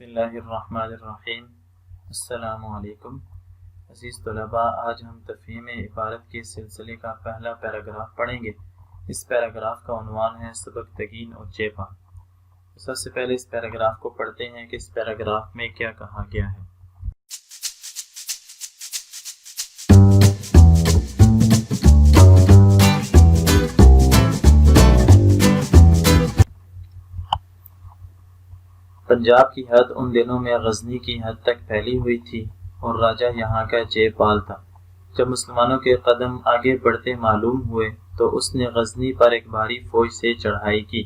बिस्मिल्लाहिर्रहमानिर्रहीम। अस्सलामु अलैकुम। अज़ीज़ तलबा, आज हम तफ़हीम इबारत के सिलसिले का पहला पैराग्राफ पढ़ेंगे। इस पैराग्राफ का उन्वान है सबक्तगीन और जेपा। सबसे पहले इस पैराग्राफ को पढ़ते हैं कि इस पैराग्राफ में क्या कहा गया है। पंजाब की हद उन दिनों में गजनी की हद तक फैली हुई थी और राजा यहाँ का जयपाल था। जब मुसलमानों के कदम आगे बढ़ते मालूम हुए तो उसने गजनी पर एक भारी फौज से चढ़ाई की।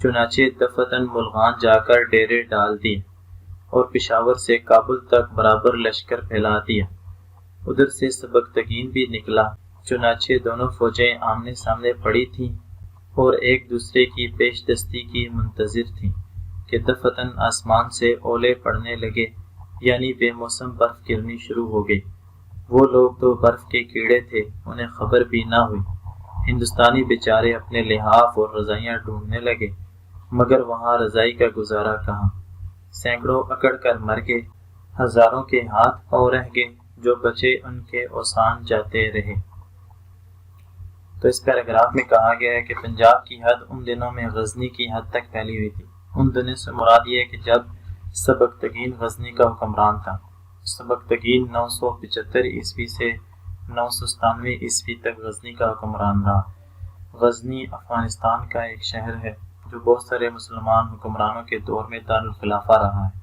चुनाचे दफतन मुल्गान जाकर डेरे डाल दिए और पेशावर से काबुल तक बराबर लश्कर फैला दिया। उधर से सबक्तगीन भी निकला। चुनाचे दोनों फौजें आमने सामने पड़ी थीं और एक दूसरे की पेशदस्ती की मुंतजिर थीं कि दफतन आसमान से ओले पड़ने लगे, यानी बेमौसम बर्फ गिरनी शुरू हो गई। वो लोग तो बर्फ के कीड़े थे, उन्हें खबर भी ना हुई। हिंदुस्तानी बेचारे अपने लिहाफ और रजाइयाँ ढूंढने लगे, मगर वहाँ रजाई का गुजारा कहाँ। सैकड़ों अकड़ कर मर गए, हजारों के हाथ पाँव रह गए, जो बचे उनके ओसान जाते रहे। तो इस पैराग्राफ में कहा गया है कि पंजाब की हद उन दिनों में गजनी की हद तक फैली हुई थी। उन दिनों से मुराद ये है कि जब सबक्तगीन गजनी का हुक्मरान था। सबक्तगीन 975 ईस्वी से 997 ईस्वी तक गजनी का हुक्मरान रहा। गजनी अफगानिस्तान का एक शहर है जो बहुत सारे मुसलमान हुक्मरानों के दौर में दारुल खिलाफा रहा है।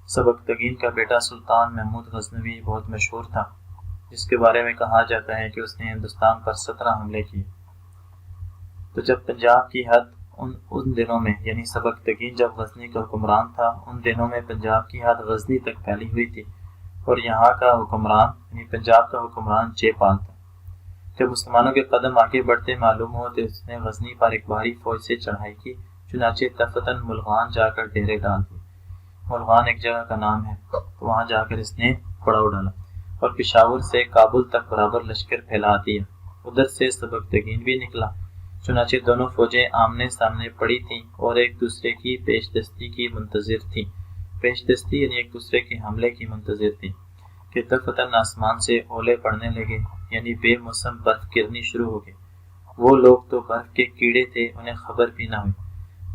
सबक्तगीन का बेटा सुल्तान महमूद गजनवी बहुत मशहूर था, जिसके बारे में कहा जाता है कि उसने हिंदुस्तान पर 17 हमले किए। तो जब पंजाब की हद उन दिनों में, यानी सबक्तगीन जब गजनी का हुक्मरान था, उन दिनों में पंजाब की हद गजनी तक फैली हुई थी और यहाँ का हुक्मरान यानी पंजाब का हुक्मरान जयपाल था। जब मुसलमानों के कदम आगे बढ़ते मालूम हो तो उसने गजनी पर एक भारी फौज से चढ़ाई की। चुनाचे दफतन मुल्गान जाकर डेरे डाल दिए। मुल्गान एक जगह का नाम है, तो वहाँ जाकर इसने पड़ाव डाला और पेशावर से काबुल तक बराबर लश्कर फैला दिया। उधर से सबक्तगीन भी निकला। चुनाचे दोनों फौजें आमने सामने पड़ी थीं और एक दूसरे की पेशदस्ती की मुंतजिर थीं। पेशदस्ती यानी एक दूसरे के हमले की मुंतजिर थी कि दफतन आसमान से ओले पड़ने लगे, यानी बेमौसम बर्फ गिरनी शुरू हो गई। वो लोग तो बर्फ के कीड़े थे, उन्हें खबर भी ना हुई।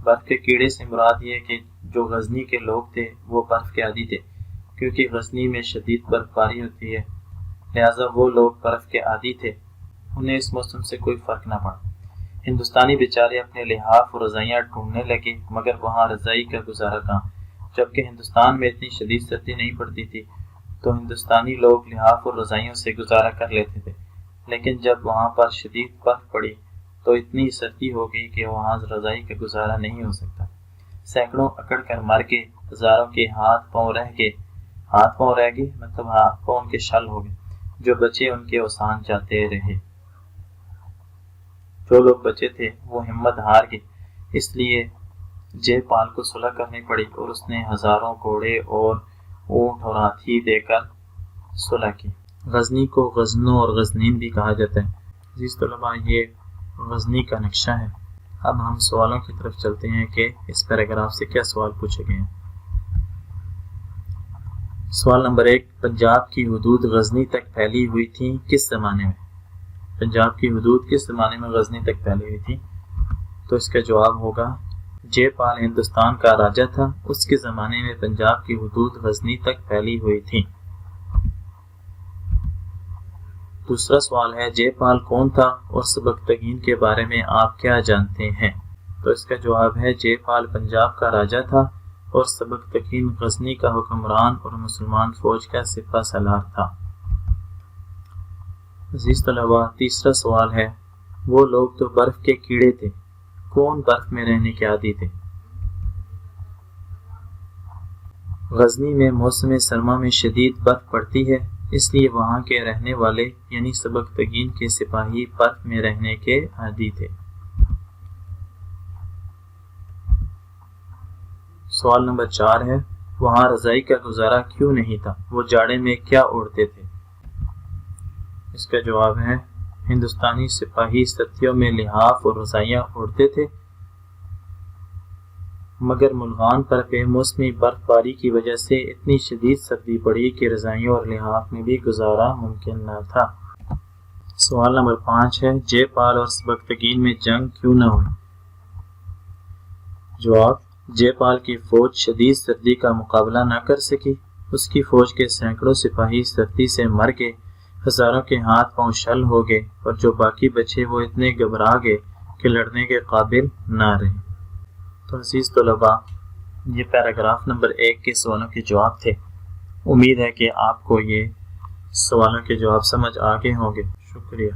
बर्फ के कीड़े से मुराद ये कि जो गजनी के लोग थे वो बर्फ के आदी थे, क्योंकि गजनी में शदीद बर्फबारी होती है, लिहाजा वो लोग बर्फ के आदी थे, उन्हें इस मौसम से कोई फर्क ना पड़ा। हिंदुस्तानी बेचारे अपने लिहाफ और रजाइयाँ ढूंढने लगे, मगर वहाँ रजाई का गुजारा कहाँ। जबकि हिंदुस्तान में इतनी शदीद सर्दी नहीं पड़ती थी, तो हिंदुस्तानी लोग लिहाफ और रजाइयों से गुजारा कर लेते थे। लेकिन जब वहाँ पर शदीद बर्फ पड़ी तो इतनी सर्दी हो गई कि वहाँ रजाई का गुजारा नहीं हो सकता। सैकड़ों अकड़ कर मर गए, हजारों के हाथ पाँव रह गए। हाथ पाँव रह गए मतलब हाथ पाँव उनके शल हो गए, जो बचे उनके ओसान जाते रहे। जो लोग बचे थे वो हिम्मत हार गए, इसलिए जयपाल को सुलह करनी पड़ी और उसने हजारों घोड़े और ऊंट और हाथी देकर सुलह की। गजनी को गजनो और गजनीन भी कहा जाता है। जिस तलबा ये गजनी का नक्शा है। अब हम सवालों की तरफ चलते हैं कि इस पैराग्राफ से क्या सवाल पूछे गए हैं। सवाल नंबर 1, पंजाब की हुदूद गजनी तक फैली हुई थी किस जमाने में। पंजाब की हुदूद किस ज़माने में गजनी तक फैली हुई थी? तो इसका जवाब होगा जयपाल हिंदुस्तान का राजा था, उसके ज़माने में पंजाब की हुदूद गजनी तक फैली हुई थी। दूसरा सवाल है जयपाल कौन था और सबक्तगीन के बारे में आप क्या जानते हैं? तो इसका जवाब है जयपाल पंजाब का राजा था और सबक्तगीन गजनी का हुक्मरान और मुसलमान फौज का सिपह सलार था। अजीज तलबा, तीसरा सवाल है वो लोग तो बर्फ के कीड़े थे, कौन बर्फ में रहने के आदी थे? गजनी में मौसम सरमा में शदीद बर्फ पड़ती है, इसलिए वहाँ के रहने वाले यानी सबक्तगीन के सिपाही बर्फ में रहने के आदी थे। सवाल नंबर 4 है वहाँ रजाई का गुजारा क्यों नहीं था, वो जाड़े में क्या ओढ़ते थे? इसका जवाब है हिंदुस्तानी सिपाही सर्दियों में लिहाफ और रजाइयाँ ओढ़ते थे مگر ملغان پر بے موسمی برف باری کی وجہ سے اتنی شدید سردی پڑی کہ رضائیوں اور لحاف میں بھی گزارا ممکن نہ تھا۔ سوال نمبر 5 ہے، جے پال اور سبکتگین میں جنگ کیوں نہ ہوئی؟ جواب: جے پال کی فوج شدید سردی کا مقابلہ نہ کر سکی۔ اس کی فوج کے سینکڑوں سپاہی سردی سے مر گئے، ہزاروں کے ہاتھ پاؤں شل ہو گئے، اور جو باقی بچے وہ اتنے گھبرا گئے کہ لڑنے کے قابل نہ رہے۔ تو عزیز طلباء، یہ پیراگراف نمبر 1 کے سوالوں کے جواب تھے۔ امید ہے کہ آپ کو یہ سوالوں کے جواب سمجھ آ گئے ہوں گے۔ شکریہ۔